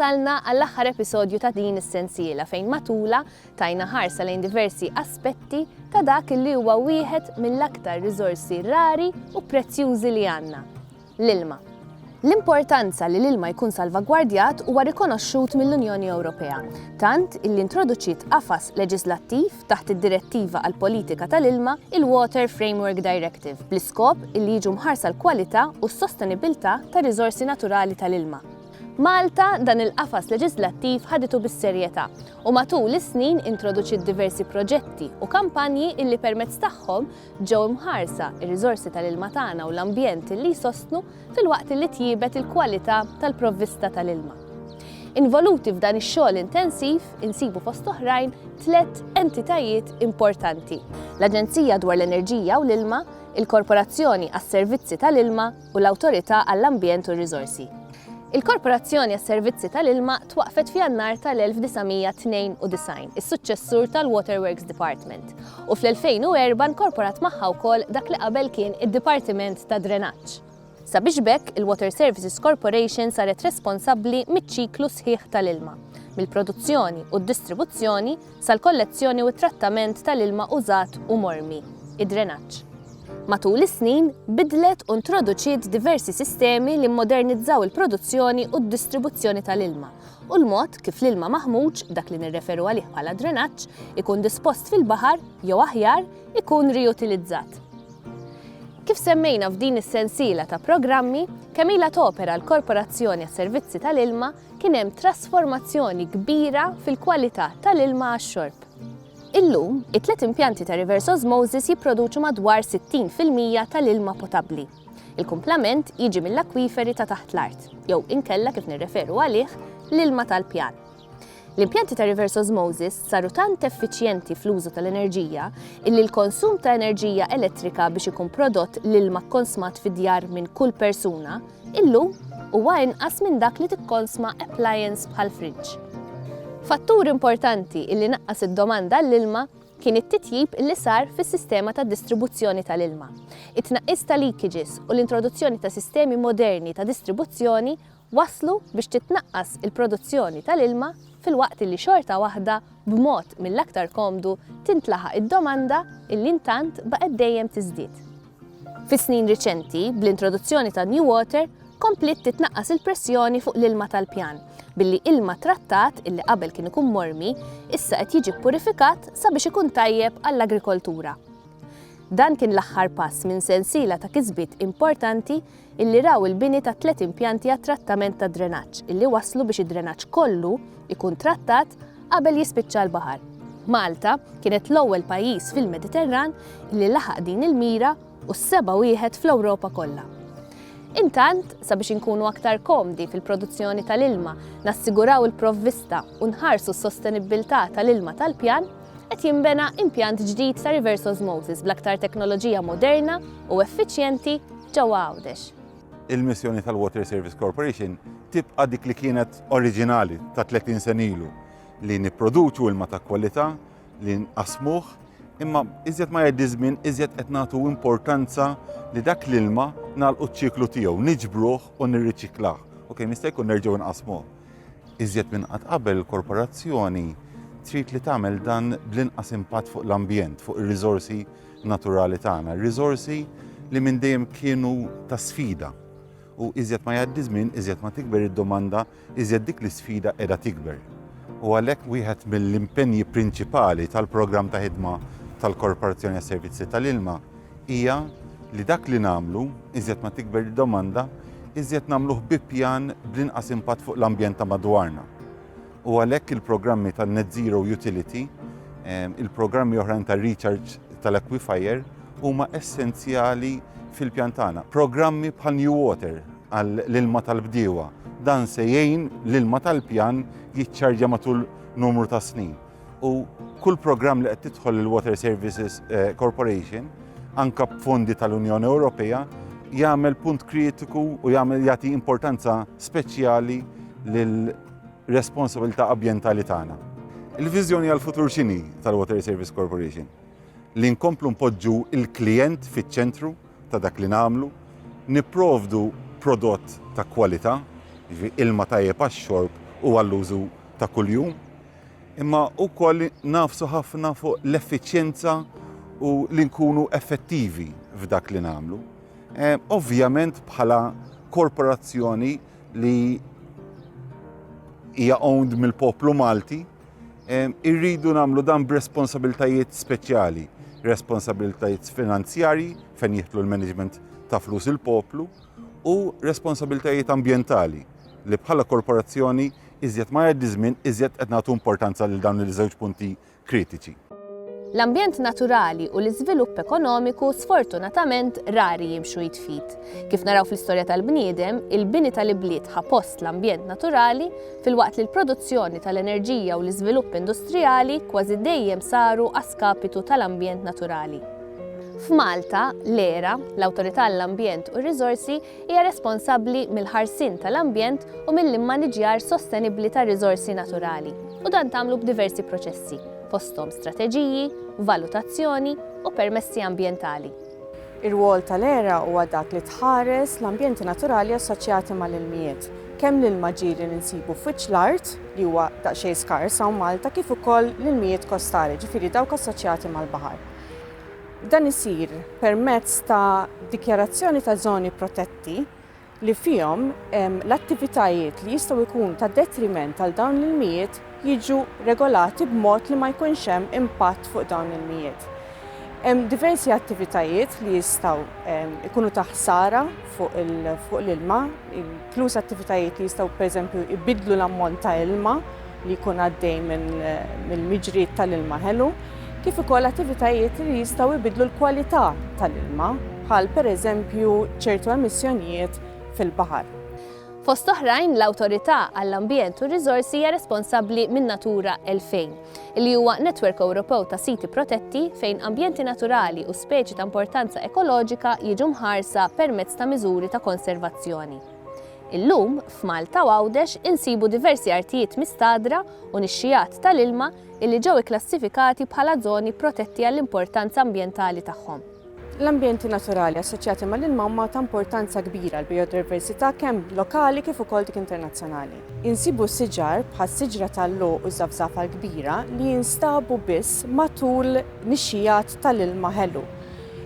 wasalna għall-aħħar episodju ta' din is-sensiela fejn matula tajna ħarsa lejn diversi aspetti ta' dak li huwa wieħed mill-aktar riżorsi rari u prezzjużi li għandna, l-ilma. L-importanza li l-ilma jkun salvagwardjat huwa rikonoxxut mill-Unjoni Ewropea, tant illi introduċiet qafas leġislattiv taħt id-direttiva għall-politika tal-ilma il-Water Framework Directive bl-iskop illi jiġu mħarsa l-kwalità u s-sostenibbiltà tar-riżorsi naturali tal-ilma. Malta dan il-qafas leġislattiv ħaditu bis-serjetà u matul is-snin introduċiet diversi proġetti u kampanji illi permezz tagħhom ġew imħarsa ir-riżorsi tal-ilma tagħna u l-ambjent illi jsostnu filwaqt li tjiebet il-kwalità tal-provvista tal-ilma. Involuti f'dan ix-xogħol intensiv insibu fost oħrajn 3 entitajiet importanti: l-Aġenzija dwar l-Enerġija u l-Ilma, il-Korporazzjoni għas-Servizzi tal-Ilma u l-Awtorità għall-Ambjent u r-Riżorsi. Il-Korporazzjoni għas-Servizzi tal-Ilma twaqfet f'Jannar tal-1992, is-suċċessur tal-Waterworks Department, u fl-2004 inkorporat magħha wkoll dak li qabel kien id-Dipartiment ta' Drenaġġ. Sabiex bekk il-Water Services Corporation saret responsabbli miċ-ċiklu sħiħ tal-ilma, mill-produzzjoni u d-distribuzzjoni sal-kollezzjoni u t-trattament tal-ilma użat u mormi, id-drenaġġ. Matul is-snin bidlet u introduċiet diversi sistemi li mmodernizzaw il-produzzjoni u d-distribuzzjoni tal-ilma u l-mod kif l-ilma maħmuġ, dak li nirreferu għalih bħala drenaġġ, ikun dispost fil-baħar jew aħjar ikun riutilizzat. Kif semmejna f'din is-sensiela ta' programmi, kemm ilha topera l-Korporazzjoni għas-Servizzi tal-Ilma kien hemm trasformazzjoni kbira fil-kwalità tal-ilma għax-xorb. Illum, it-3 impjanti ta' reverse osmosis jipproduċu madwar 60% tal-ilma potabbli. Il-kumplament jiġi mill-akwiferi ta' taħt l-art, jew inkella kif nirreferu għalih l-ilma tal-pjan. L-impjanti ta' reverse osmosis saru tant effiċjenti fl-użu tal-enerġija illi l-konsum ta' enerġija elettrika biex ikun prodott l-ilma konsmat fid-djar minn kull persuna, illum huwa inqas minn dak li tikkonsma appliance bħal fridge. Fattur importanti illi naqqas id-domanda l-ilma kien it-titjib illi sar fis-sistema ta' distribuzzjoni tal-ilma. It-tnaqqis ta' leakages u l-introduzzjoni ta' sistemi moderni ta' distribuzzjoni waslu biex titnaqqas il-produzzjoni tal-ilma fil-waqt illi xorta waħda b'mod mill-aktar komdu tintlaħaq id-domanda illi intant baqgħet dejjem tiżdied. Fis-snin riċenti, bl-introduzzjoni ta' New Water, komplit titnaqqas il-pressjoni fuq l-ilma tal-pjan, billi ilma trattat illi qabel kien ikun mormi, issa qed jiġi purifikat sabiex ikun tajjeb għall-agrikoltura. Dan kien l-aħħar pass minn sensiela ta' kisbiet importanti illi raw il-bini ta' 3 impjanti għat-trattament ta' drenaġġ illi waslu biex id-drenaġġ kollu ikun trattat qabel jispiċċa l-baħar. Malta kienet l-ewwel pajjiż fil-Mediterran illi laħaq din il-mira u s-seba' wieħed fl-Ewropa kollha. Intant, sabiex inkunu aktar komdi fil-produzzjoni tal-ilma, nassiguraw il-provvista u nħarsu s-sostenibbiltà tal-ilma tal-pjan, qed jinbena impjant ġdid ta' reverse osmosis bl-aktar teknoloġija moderna u effiċjenti ġewwa Għawdex. Il-missjoni tal-Water Service Corporation tibqa' dik li kienet oriġinali ta' 30 sen ilu li nipproduċu ilma ta' kwalità, li nqasmuh, imma iżjed ma jgħaddi żmien iżjed qed nagħtu importanza li dak l-ilma nagħlqu ċ-ċiklu tiegħu, niġbruh u nirriċiklah. Okej, nista' jkun nerġgħu nqasmuh. Iżjed minn qatt qabel il-korporazzjoni trid li tagħmel dan bl-inqas impatt fuq l-ambjent, fuq ir-riżorsi naturali tagħna, ir-riżorsi li minn dejjem kienu ta' sfida. U iżjed ma jgħaddi żmien, iżjed ma tikber id-domanda, iżjed dik l-isfida qiegħda tikber. U għalhekk wieħed mill-impenji prinċipali tal-programm ta' ħidma tal-Korporazzjoni għas-Servizzi tal-Ilma hija li dak li nagħmlu, iżjed ma tikber id-domanda, iżjed nagħmluh bi pjan bl-inqas impatt fuq l-ambjent ta' madwarna. U għalhekk il-programmi tan-Net Zero Utility, il-programmi oħrajn tar-recharge tal-aquifer huma essenzjali fil-pjan tagħna. Programmi bħal New Water għall-ilma tal-bdiewa, dan se jgħin l-ilma tal-pjan jiċċarġja matul numru ta' snin. U kull programm li qed tidħol il-Water Services Corporation, anke b'fondi tal-Unjoni Ewropea, jagħmel punt kritiku u jagħti importanza speċjali lill-responsabbiltà ambjentali tagħna. Il-viżjoni għall-futur x'inhi tal-Water Service Corporation? Li nkomplu npoġġu il-klijent fiċ-ċentru ta' dak li nagħmlu, nipprovdu prodott ta' kwalità, ilma tajjeb għax-xorb u għall-użu ta' kuljum, imma wkoll nafsu ħafna fuq l-effiċjenza u li nkunu effettivi f'dak li nagħmlu. Ovvjament bħala korporazzjoni li hija owned mill-poplu Malti, irridu nagħmlu dan b'responsabbiltajiet speċjali, responsabbiltajiet finanzjarji fejn jieħdu l-management ta' flus il-poplu u responsabiltajiet ambjentali li bħala korporazzjoni iżjed ma jgħaddi żmien iżjed qed nagħtu importanza lil dawn il-żewġ punti kritiċi. L-ambjent naturali u l-iżvilupp ekonomiku sfortunatament rari jimxu jitfit. Kif naraw fl-istorja tal-bniedem, il-bini tal-ibliet ħapost l-ambjent naturali fil-waqt li l-produzzjoni tal-enerġija u l-iżvilupp industrijali kważi dejjem saru għaskapitu tal-ambjent naturali. F'Malta, l-ERA, l-Awtorità l-Ambjent u r-Riżorsi, hija responsabbli mill-ħarsien tal-ambjent u mill-immaniġġjar sostenibbli tar-riżorsi naturali. U dan tagħmlu b'diversi proċessi, fosthom strateġiji, valutazzjoni u permessi ambjentali. Ir-rwol tal-ERA huwa dak li tħares l-ambjenti naturali assoċjati mal-ilmijiet, kemm l-ilma ġiri li nsibu f'wiċċ l-art li huwa daqsxejn skars hawn Malta kif ukoll l-ilmijiet kostali, ġifieri dawk assoċjati mal-baħar. Dan isir permezz ta' dikjarazzjoni ta' żoni protetti li fihom l-attivitajiet li jistgħu jkunu ta' detriment għal dawn l-ilmijiet jiġu regolati b'mod li ma jkunx hemm impatt fuq dawn l-ilmijiet. Hemm diversi attivitajiet li jistgħu jkunu ta' ħsara fuq l-ilma, inkluż attivitajiet li jistgħu pereżempju jbiddlu l-ammont ta' ilma li jkun għaddej mill-miġriet tal-ilma ħelu, kif ukoll attivitajiet li jistgħu jbiddlu l-kwalità tal-ilma, bħal pereżempju ċertu emissjonijiet fil-baħar. Fost oħrajn, l-Awtorità għall-Ambjent u r-Riżorsi hija responsabbli minn Natura 2000, li huwa netwerk Ewropew ta' siti protetti fejn ambjenti naturali u speċi ta' importanza ekoloġika jiġu mħarsa permezz ta' miżuri ta' konservazzjoni. Illum, f'Malta u Għawdex insibu diversi artijiet mistadra u nixxijat tal-ilma illi ġew ikklassifikati bħala żoni protetti għall-importanza ambjentali tagħhom. L-ambjenti naturali assoċjati mal-ilma huma ta' importanza kbira għall biodiversità kemm lokali kif ukoll dik internazzjonali. Insibu siġar bħal siġra tal-logħ u żafżafa l-kbira li jinstabu biss matul nixxijat tal-ilma ħelu.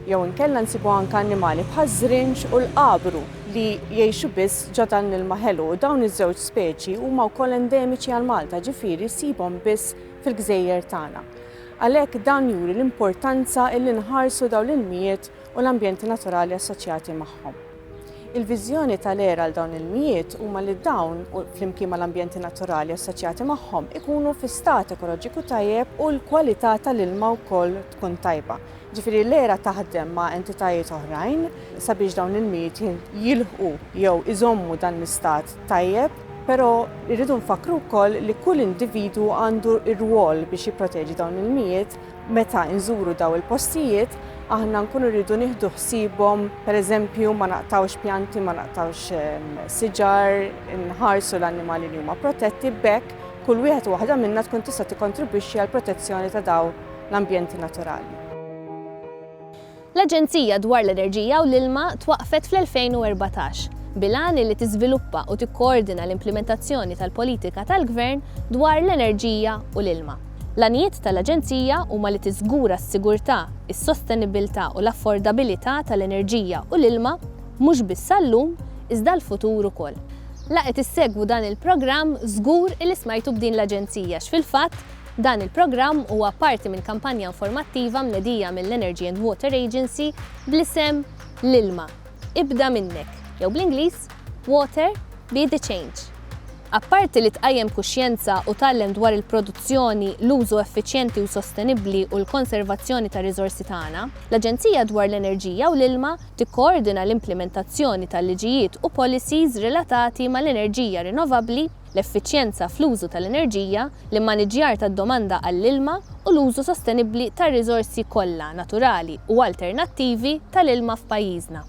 Jew inkella nsibu anke annimali bħal żrinġ u l-qabru li jgħixu biss ġo dan l-ilma ħelu u dawn iż-żewġ speċi huma wkoll endemiċi għal Malta, ġifieri sibhom biss fil-gżejjer tagħna. Għalhekk dan juri l-importanza li nħarsu dawn l-ilmijiet u l-ambjenti naturali assoċjati magħhom. Il-viżjoni tal-ERA għal dawn il-ilmijiet huma li dawn flimkien mal-ambjenti naturali assoċjati magħhom ikunu fi stat ekoloġiku tajjeb u l-kwalità tal-ilma wkoll tkun tajba. Ġifieri l-ERA taħdem ma' entitajiet oħrajn sabiex dawn il-ilmijiet jilħqu jew iżommu dan l-istat tajjeb, però irridu nfakru wkoll li kull individu għandu r-rwol biex jipproteġi dawn il-ilmijiet meta nżuru daw il-postijiet aħna nkunu rridu nieħdu ħsiebhom, pereżempju ma naqtawx pjanti, ma naqtawx siġar, nħarsu l-annimali li huma protetti b'hekk kull wieħed u waħda minnha tkun tista' tikkontribwixxi għall protezzjoni ta' dawn l-ambjenti naturali. L-Aġenzija dwar l-Enerġija u l-Ilma twaqqfet fl-2014 bilan li tiżviluppa u tikkoordina l-implementazzjoni tal-politika tal-Gvern dwar l-enerġija u l-ilma. L-għanijiet tal-Aġenzija huma li tiżgura s-sigurtà, is-sostenibbiltà u l-affordabilità tal-enerġija u l-ilma mhux biss sal-lum iżda l-futur ukoll. Laqgħet issegwu dan il-programm żgur li smajtu b'din l-Aġenzija x'fil-fatt dan il-programm huwa parti minn kampanja informattiva mnedija mill-Energy and Water Agency bl-isem l-Ilma. Ibda minnek. Jew bl-Ingliż, Water be the change. Apparti li tqajjem kuxjenza u tgħallem dwar il-produzzjoni, l-użu effiċjenti u sostenibbli u l-konservazzjoni ta' riżorsi tagħna, l-Aġenzija dwar l-Enerġija u l-Ilma tikkoordina l-implementazzjoni tal-liġijiet u policies relatati mal-enerġija rinnovabbli, l-effiċjenza fl-użu tal-enerġija, l-immaniġġjar tad-domanda għall-ilma u l-użu sostenibbli tar-riżorsi kollha naturali u alternattivi tal-ilma f'pajjiżna.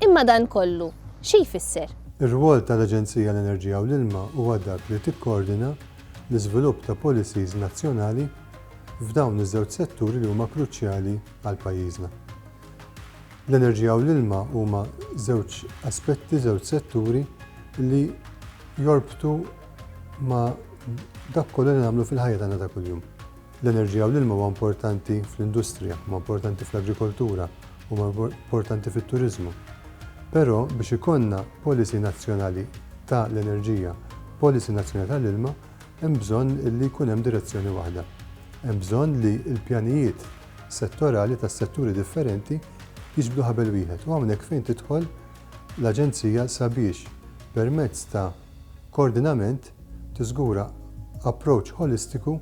Imma dan kollu xi jfisser? Ir-rwol tal-Aġenzija l-Enerġija u l-Ilma huwa dak li tikkoordina l-iżvilupp ta' policies nazzjonali f'dawn iż-żewġ setturi li huma kruċjali għal pajjiżna. L-enerġija u l-ilma huma żewġ aspetti, żewġ setturi li jorbtu ma' dak kollu li nagħmlu fil-ħajja tagħna ta' kuljum. L-enerġija u l-ilma huwa importanti fl-industrija, huwa importanti fl-agrikoltura, huwa importanti fit-turiżmu. Però biex ikollna policy nazzjonali ta' l-enerġija, policy nazzjonali tal-ilma, hemm bżonn li jkun hemm direzzjoni waħda. Hemm bżonn li l-pjanijiet settorali tas-setturi differenti jiġbdu ħabel wieħed. U hawnhekk fejn tidħol l-Aġenzija sabiex permezz ta' koordinament tiżgura approach holistiku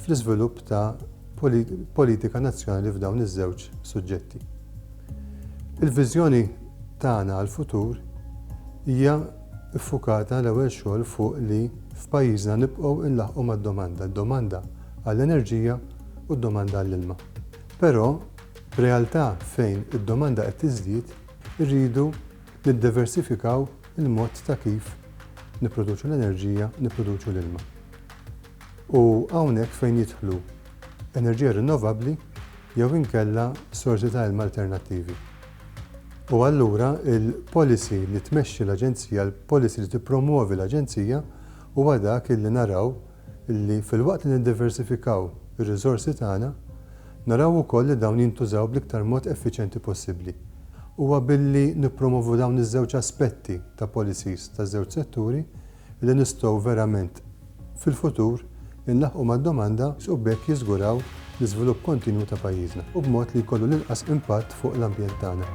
fl-iżvilupp ta' politika nazzjonali f'dawn iż-żewġ suġġetti. Il-viżjoni tagħna għall-futur hija iffukata l-ewwel xogħol fuq li f'pajjiżna nibqgħu nlaħqu mad-domanda, d-domanda għall-enerġija u d-domanda għall-ilma. Però b'realtà fejn id-domanda qed tiżdied, irridu niddiversifikaw il-mod ta' kif nipproduċu l-enerġija, nipproduċu l-ilma. U hawnhekk fejn jidħlu enerġija rinnovabbli jew inkella sorsi ta' ilma alternattivi. U allura il-policy li tmexxi l-Aġenzija, il-policy li tippromuovi l-Aġenzija huwa dak illi naraw illi fil-waqt li niddiversifikaw ir-riżorsi tagħna, naraw ukoll li dawn jintużaw bl-iktar mod effiċjenti possibbli. Huwa billi nippromovu dawn iż-żewġ aspetti ta' policies taż-żewġ setturi li nistgħu verament fil-futur inlaħqu mad-domanda u bekk jiżguraw l-iżvilupp kontinwu ta' pajjiżna u b'mod li jkollu l-inqas impatt fuq l-ambjent tagħna.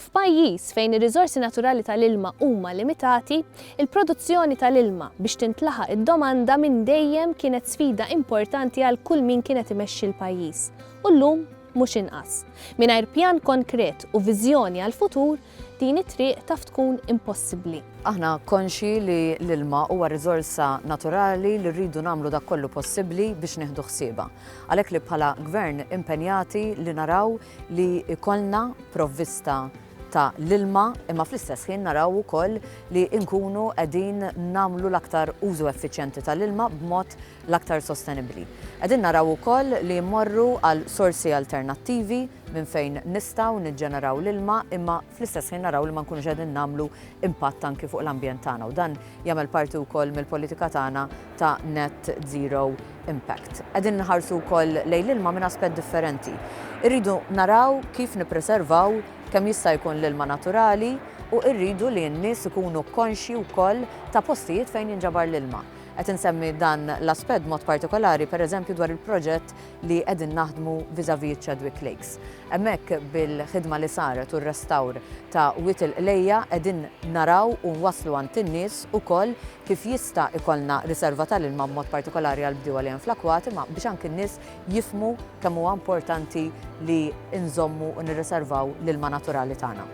F'pajjiż fejn ir-riżorsi naturali tal-ilma huma limitati, il-produzzjoni tal-ilma biex tintlaħaq id-domanda minn dejjem kienet sfida importanti għal kull min kienet imexxi l-pajjiż. U llum mhux inqas. Mingħajr pjan konkret u viżjoni għall-futur, din it-triq taf tkun impossibbli. Aħna konxi li l-ilma huwa riżorsa naturali li rridu nagħmlu dak kollu possibbli biex nieħdu ħsiebha. Għalhekk li bħala gvern impenjati li naraw li ikollna provvista ta' l-ilma, imma fl-istess ħin naraw ukoll li nkunu qegħdin nagħmlu l-aktar użu effiċjenti tal-ilma b'mod l-aktar sostenibbli. Qegħdin naraw ukoll li mmorru għal sorsi alternattivi minn fejn nistgħu niġġeneraw l-ilma, imma fl-istess ħin naraw li ma nkunux qegħdin nagħmlu impatt anki fuq l-ambjent tagħna u dan jagħmel parti wkoll mill-politika tagħna ta' net zero impact. Qegħdin nħarsu wkoll lejn l-ilma minn aspett differenti. Irridu naraw kif nippreservaw kemm jista' jkun l-ilma naturali u rridu li n-nies ikunu konxi wkoll ta' postijiet fejn jinġabar l-ilma. Qed insemmi dan l-aspett mod partikolari pereżempju dwar il-proġett li qegħdin naħdmu vis-à-vis Chadwick Lakes. Hemmhekk bil-ħidma li saret u r-restawr ta' Witil Lejja qegħdin naraw u nwasslu għand in-nies ukoll kif jista' ikollna riserva tal-ilma b'mod partikolari għal bdiewa li hemm fl-akwati ma biex anke n-nies jifhmu kemm huwa importanti li nżommu u nirriservaw l-ilma naturali tagħna.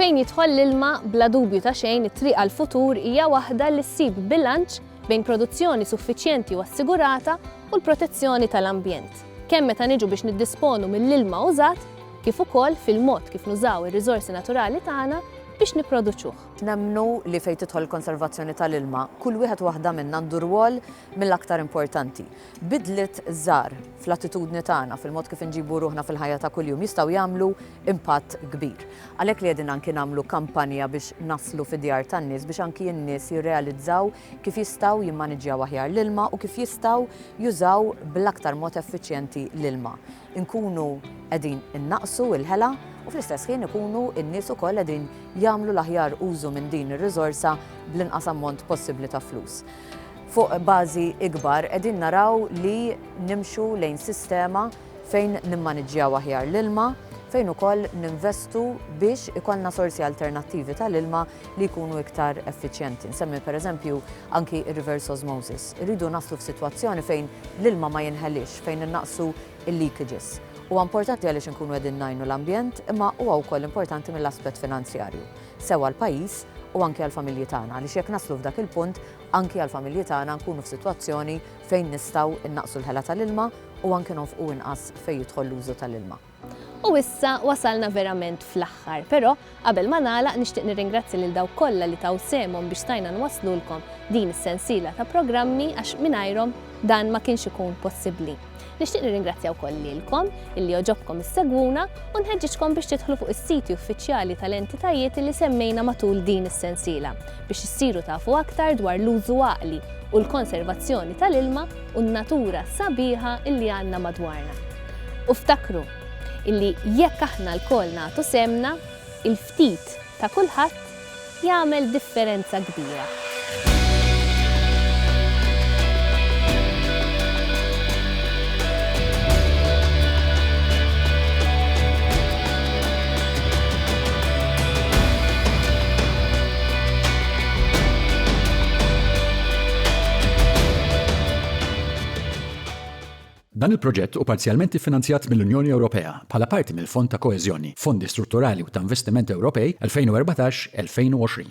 Fejn jidħol l-ilma bla dubju ta' xejn it-triq għall-futur hija waħda li ssib bilanċ bejn produzzjoni suffiċjenti u assigurata u l-protezzjoni tal-ambjent. Kemm meta niġu biex niddisponu mill-ilma użat, kif ukoll fil-mod kif nużaw ir-riżorsi naturali tagħna biex nipproduċuh. Nemmnu li fejn tidħol konservazzjoni tal-ilma, kull wieħed waħda minnha għandu rwol mill-aktar importanti. Bidliet żgħar fl-attitudni tagħna fil-mod kif inġibu ruħna fil-ħajja ta' kuljum jistgħu jagħmlu impatt kbir. Għalhekk li qegħdin anki nagħmlu kampanja biex naslu fid-djar tan-nies biex anki n-nies jirrealizzaw kif jistgħu jimmaniġġjaw aħjar l-ilma u kif jistgħu jużaw bl-aktar mod effiċjenti l-ilma. Inkunu qegħdin innaqsu l-ħela u fl-istess ħin ikunu n-nies ukoll qegħdin jagħmlu l-aħjar użu minn din ir-riżorsa bl-inqas ammont possibbli ta' flus. Fuq bażi ikbar qegħdin naraw li nimxu lejn sistema fejn nimmaniġġjaw aħjar l-ilma, fejn ukoll ninvestu biex ikollna sorsi alternattivi tal-ilma li jkunu iktar effiċjenti. Nsemmi pereżempju anki ir-reverse osmosis. Irridu naslu f'sitwazzjoni fejn l-ilma ma jinħelix, fejn innaqsu il-leakages. Huwa importanti għaliex inkunu qegħdin ngħinu l-ambjent, imma huwa wkoll importanti mill-aspett finanzjarju. Sewa l-pajjiż u anke għall-familji tagħna, għaliex jekk naslu f'dak il-punt, anke għall-familji tagħna nkunu f'sitwazzjoni fejn nistgħu innaqsu l-ħela tal-ilma u anke nonfqu inqas fejn jidħol l-użu tal-ilma. U issa wasalna verament fl-aħħar, però qabel ma nagħlaq nixtieq nirringrazzja lil dawk kollha li taw semhom biex stajna nwaslulkom din is-sensiela ta' programmi għax mingħajrhom dan ma kienx ikun possibbli. Nixtieq nirringrazzja wkoll lilkom illi oġobkom issegwuna u nħeġġiġkom biex tidħlu fuq is-siti uffiċjali tal-entitajiet li semmejna matul din is-sensiela biex issiru tafu aktar dwar l-użu għaqli u l-konservazzjoni tal-ilma u n-natura sabiħa illi għandna madwarna. U ftakru illi jekk aħna l-koll nagħtu semna, il-ftit ta' kulħadd jagħmel differenza kbira. Dan il-proġett u parzjalment iffinanzjat mill-Unjoni Ewropea bħala parti mill-Fond ta' Koeżjoni, Fondi Strutturali u ta' Investiment Ewropej 2014-2020.